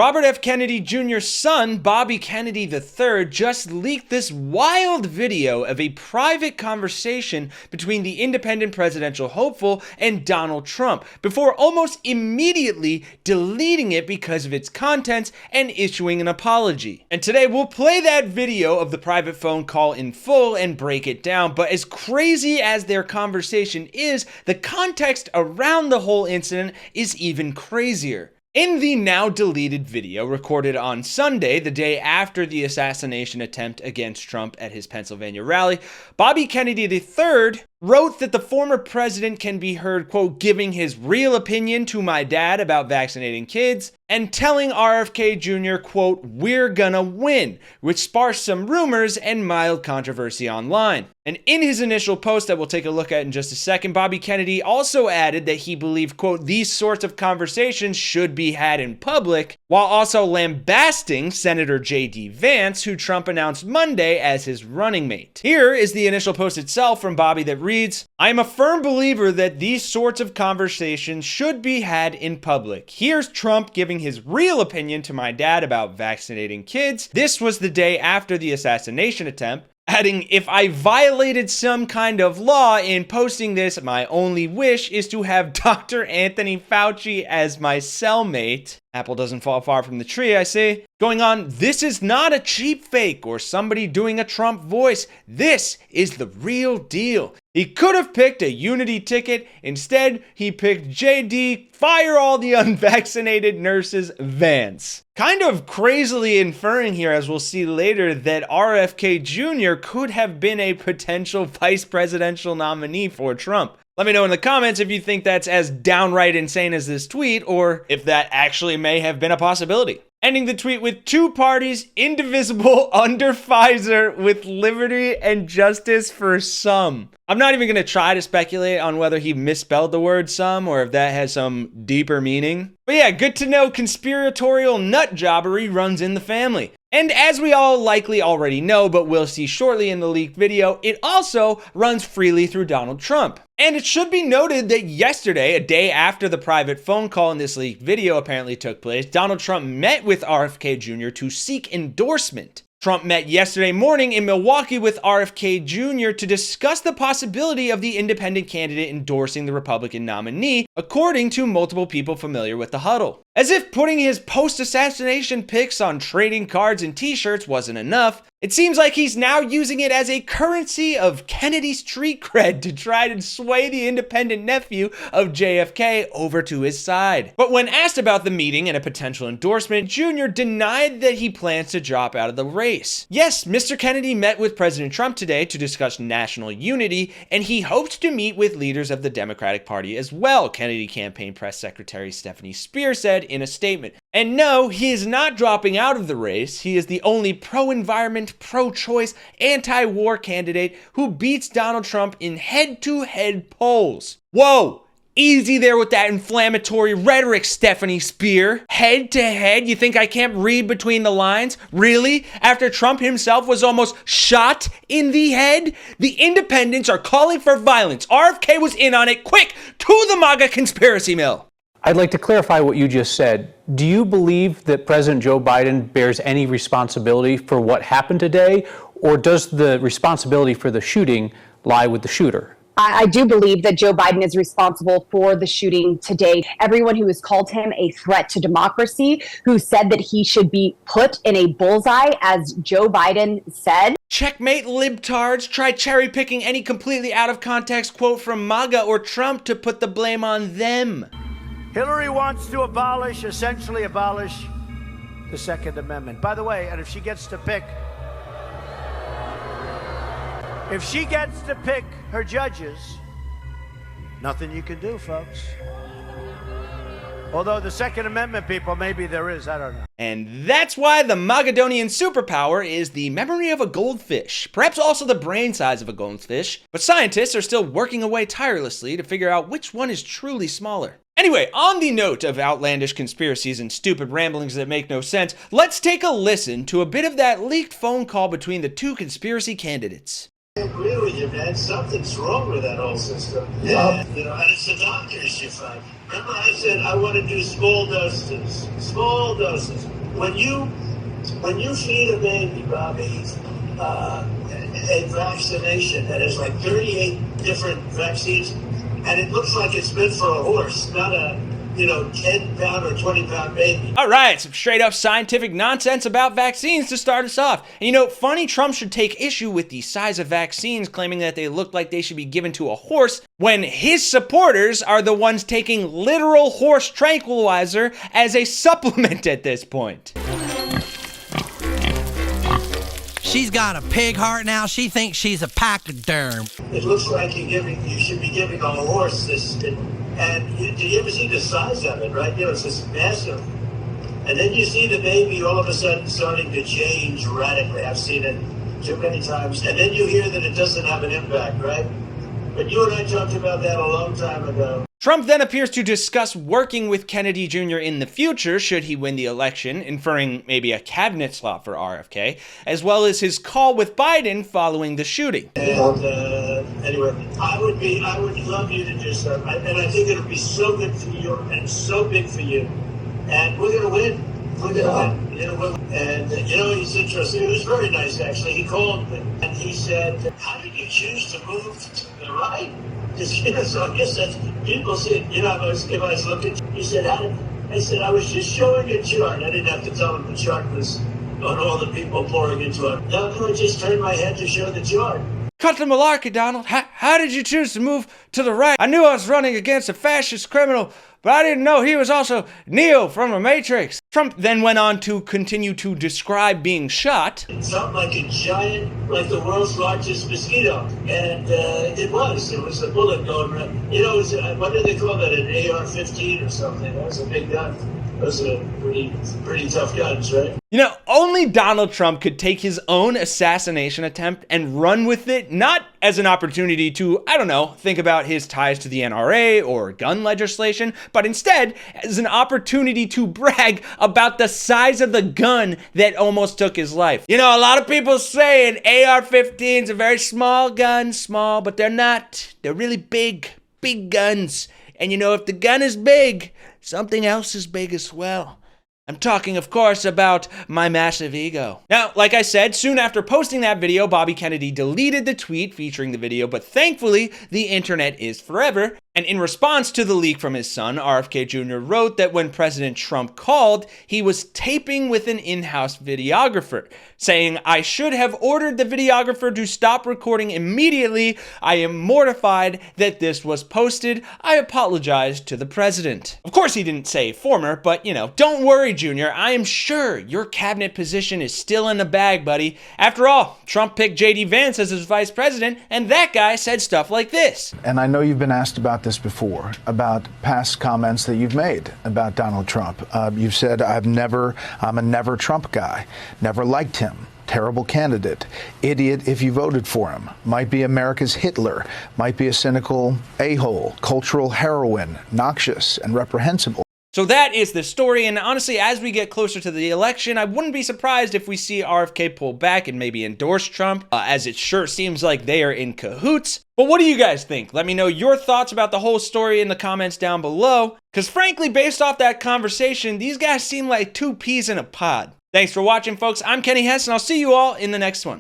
Robert F. Kennedy Jr.'s son, Bobby Kennedy III, just leaked this wild video of a private conversation between the independent presidential hopeful and Donald Trump, before almost immediately deleting it because of its contents and issuing an apology. And today we'll play that video of the private phone call in full and break it down, but as crazy as their conversation is, the context around the whole incident is even crazier. In the now deleted video recorded on Sunday, the day after the assassination attempt against Trump at his Pennsylvania rally, Bobby Kennedy III wrote that the former president can be heard, quote, giving his real opinion to my dad about vaccinating kids, and telling RFK Jr., quote, we're gonna win, which sparked some rumors and mild controversy online. And in his initial post that we'll take a look at in just a second, Bobby Kennedy also added that he believed, quote, these sorts of conversations should be had in public, while also lambasting Senator J.D. Vance, who Trump announced Monday as his running mate. Here is the initial post itself from Bobby that reads, I am a firm believer that these sorts of conversations should be had in public. Here's Trump giving his real opinion to my dad about vaccinating kids. This was the day after the assassination attempt. Adding, if I violated some kind of law in posting this, my only wish is to have Dr. Anthony Fauci as my cellmate. Apple doesn't fall far from the tree, I see. Going on, this is not a cheap fake or somebody doing a Trump voice. This is the real deal. He could have picked a unity ticket. Instead, he picked JD, fire all the unvaccinated nurses, Vance. Kind of crazily inferring here, as we'll see later, that RFK Jr. could have been a potential vice presidential nominee for Trump. Let me know in the comments if you think that's as downright insane as this tweet, or if that actually may have been a possibility. Ending the tweet with two parties indivisible under Pfizer with liberty and justice for some. I'm not even going to try to speculate on whether he misspelled the word some or if that has some deeper meaning. But yeah, good to know conspiratorial nut jobbery runs in the family. And as we all likely already know, but we'll see shortly in the leaked video, it also runs freely through Donald Trump. And it should be noted that yesterday, a day after the private phone call in this leaked video apparently took place, Donald Trump met with RFK Jr. to seek endorsement. Trump met yesterday morning in Milwaukee with RFK Jr. to discuss the possibility of the independent candidate endorsing the Republican nominee, according to multiple people familiar with the huddle. As if putting his post-assassination pics on trading cards and t-shirts wasn't enough, it seems like he's now using it as a currency of Kennedy street cred to try to sway the independent nephew of JFK over to his side. But when asked about the meeting and a potential endorsement, Jr. denied that he plans to drop out of the race. Yes, Mr. Kennedy met with President Trump today to discuss national unity, and he hoped to meet with leaders of the Democratic Party as well, Kennedy campaign press secretary Stephanie Spear said in a statement. And no, he is not dropping out of the race. He is the only pro-environment, pro-choice, anti-war candidate who beats Donald Trump in head-to-head polls. Whoa! Easy there with that inflammatory rhetoric, Stephanie Spear. Head-to-head? You think I can't read between the lines? Really? After Trump himself was almost shot in the head? The independents are calling for violence. RFK was in on it. Quick, to the MAGA conspiracy mill. I'd like to clarify what you just said. Do you believe that President Joe Biden bears any responsibility for what happened today, or does the responsibility for the shooting lie with the shooter? I do believe that Joe Biden is responsible for the shooting today. Everyone who has called him a threat to democracy, who said that he should be put in a bullseye, as Joe Biden said. Checkmate libtards, try cherry picking any completely out of context quote from MAGA or Trump to put the blame on them. Hillary wants to essentially abolish the Second Amendment. By the way, and if she gets to pick her judges, nothing you can do, folks. Although the Second Amendment people, maybe there is, I don't know. And that's why the Magadonian superpower is the memory of a goldfish, perhaps also the brain size of a goldfish, but scientists are still working away tirelessly to figure out which one is truly smaller. Anyway, on the note of outlandish conspiracies and stupid ramblings that make no sense, let's take a listen to a bit of that leaked phone call between the two conspiracy candidates. I agree with you, man. Something's wrong with that whole system. Yeah. And it's the doctors you find. Remember I said I want to do small doses. Small doses. When you feed a baby, Bobby, a vaccination that has like 38 different vaccines, and it looks like it's meant for a horse, not a 10-pound or 20-pound baby. All right, some straight up scientific nonsense about vaccines to start us off. And funny Trump should take issue with the size of vaccines, claiming that they look like they should be given to a horse, when his supporters are the ones taking literal horse tranquilizer as a supplement at this point. She's got a pig heart now. She thinks she's a pachyderm. It looks like you should be giving a horse this. And do you ever see the size of it, right? It's just massive. And then you see the baby all of a sudden starting to change radically. I've seen it too many times. And then you hear that it doesn't have an impact, right? But you and I talked about that a long time ago. Trump then appears to discuss working with Kennedy Jr. in the future should he win the election, inferring maybe a cabinet slot for RFK, as well as his call with Biden following the shooting. And anyway, I would love you to do something, and I think it'll be so good for you and so big for you, and we're gonna win. We're gonna win. And he's interesting. It was very nice actually. He called me and he said, "How did you choose to move to the right?" So I guess that's, people said, if I was looking, he said, I said, I was just showing a chart. I didn't have to tell him the chart was on all the people pouring into it. No, I just turned my head to show the chart. Cut the malarkey, Donald. How did you choose to move to the right? I knew I was running against a fascist criminal, but I didn't know he was also Neo from the Matrix. Trump then went on to continue to describe being shot. It felt like a giant, like the world's largest mosquito. And it was a bullet going around. What do they call that, an AR-15 or something? That was a big gun. Those are pretty tough guns, right? Only Donald Trump could take his own assassination attempt and run with it, not as an opportunity to, think about his ties to the NRA or gun legislation, but instead as an opportunity to brag about the size of the gun that almost took his life. A lot of people say an AR-15 is a very small gun, but they're not. They're really big guns. And if the gun is big, something else is big as well. I'm talking, of course, about my massive ego. Now, like I said, soon after posting that video, Bobby Kennedy deleted the tweet featuring the video, but thankfully, the internet is forever. And in response to the leak from his son, RFK Jr. wrote that when President Trump called, he was taping with an in-house videographer, saying, "I should have ordered the videographer to stop recording immediately. I am mortified that this was posted. I apologize to the president." Of course, he didn't say former, but don't worry, Jr. I am sure your cabinet position is still in the bag, buddy. After all, Trump picked J.D. Vance as his vice president, and that guy said stuff like this. And I know you've been asked about this before, about past comments that you've made about Donald Trump. You've said, I'm a never Trump guy, never liked him, terrible candidate, idiot if you voted for him, might be America's Hitler, might be a cynical a-hole, cultural heroine, noxious and reprehensible. So that is the story, and honestly, as we get closer to the election, I wouldn't be surprised if we see RFK pull back and maybe endorse Trump, as it sure seems like they are in cahoots. But what do you guys think? Let me know your thoughts about the whole story in the comments down below, because frankly, based off that conversation, these guys seem like two peas in a pod. Thanks for watching, folks. I'm Kenny Hesse, and I'll see you all in the next one.